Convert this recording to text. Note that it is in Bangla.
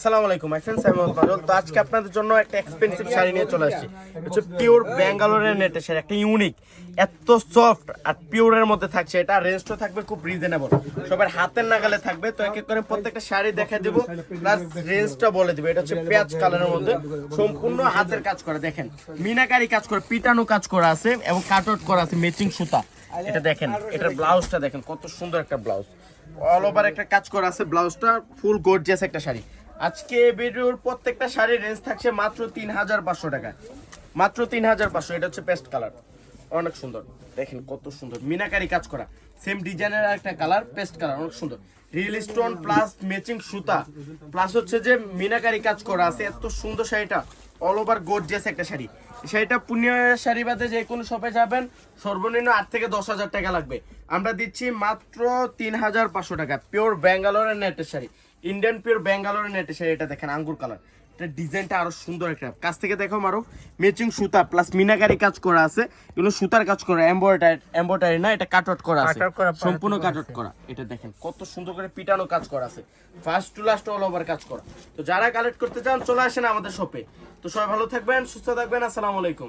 আসসালামু আলাইকুম মাই ফ্রেন্ডস, আমি মোহাম্মদ কাজল। তো আজকে আপনাদের জন্য একটা এক্সপেন্সিভ শাড়ি নিয়ে চলে আসছি। হচ্ছে পিওর ব্যাঙ্গালোরের নেটের শাড়ি, একটা ইউনিক, এত সফট আর পিওরের মধ্যে থাকছে। এটা রেঞ্জটা থাকবে খুব রিজনেবল, সবার হাতের নাগালে থাকবে। তো এক এক করে প্রত্যেকটা শাড়ি দেখা দেব, প্লাস রেঞ্জটা বলে দিব। এটা হচ্ছে পেঁয়াজ কালারের মধ্যে সম্পূর্ণ হাতের কাজ করা, দেখেন মিনাকারি কাজ করা, পিটানো কাজ করা আছে এবং কাট আউট করা আছে ম্যাচিং সুতা। এটা দেখেন, এটার ব্লাউজটা দেখেন কত সুন্দর একটা ব্লাউজ, অল ওভার একটা কাজ করা আছে। ব্লাউজটা ফুল গর্জিয়াস একটা শাড়ি। আজকে ভিডিওর প্রত্যেকটা শাড়ির রেঞ্জ থাকছে মাত্র 3500 টাকা, মাত্র 3500। এটা হচ্ছে পেস্ট কালার, অনেক সুন্দর। দেখেন কত সুন্দর মিনাকারি কাজ করা, সেম ডিজাইনের একটা কালার, পেস্ট কালার, অনেক সুন্দর। রিয়েল স্টোন প্লাস ম্যাচিং সুতা প্লাস হচ্ছে যে মিনাকারি কাজ করা আছে। এত সুন্দর শাড়িটা, অল ওভার গর্জিয়াস একটা শাড়ি। শাড়িটা পূর্ণিমার শাড়ি বাদে যে কোনো শপে যাবেন সর্বনিম্ন 8 থেকে 10,000 টাকা লাগবে। আমরা দিচ্ছি মাত্র 3500 টাকা। পিওর ব্যাঙ্গালোরের নেটের শাড়ি, ইন্ডিয়ান পিওর ব্যাঙ্গালোরের নেটের শাড়ি। এটা দেখেন আঙ্গুর কালার, এটা ডিজাইনটা আরো সুন্দর একটা। কাছ থেকে দেখো আরো ম্যাচিং সুতা প্লাস মিনাকারি কাজ করা আছে। এগুলো সুতার কাজ করা, এমব্রয়ডারি না, এটা কাট আউট করা আছে, সম্পূর্ণ কাট আউট করা। এটা দেখেন কত সুন্দর করে পিটানো কাজ করা আছে, first to last all over কাজ করা। তো যারা কালেক্ট করতে চান চলে আসেন আমাদের শপে। তো সবাই ভালো থাকবেন, সুস্থ থাকবেন, আসসালামু আলাইকুম।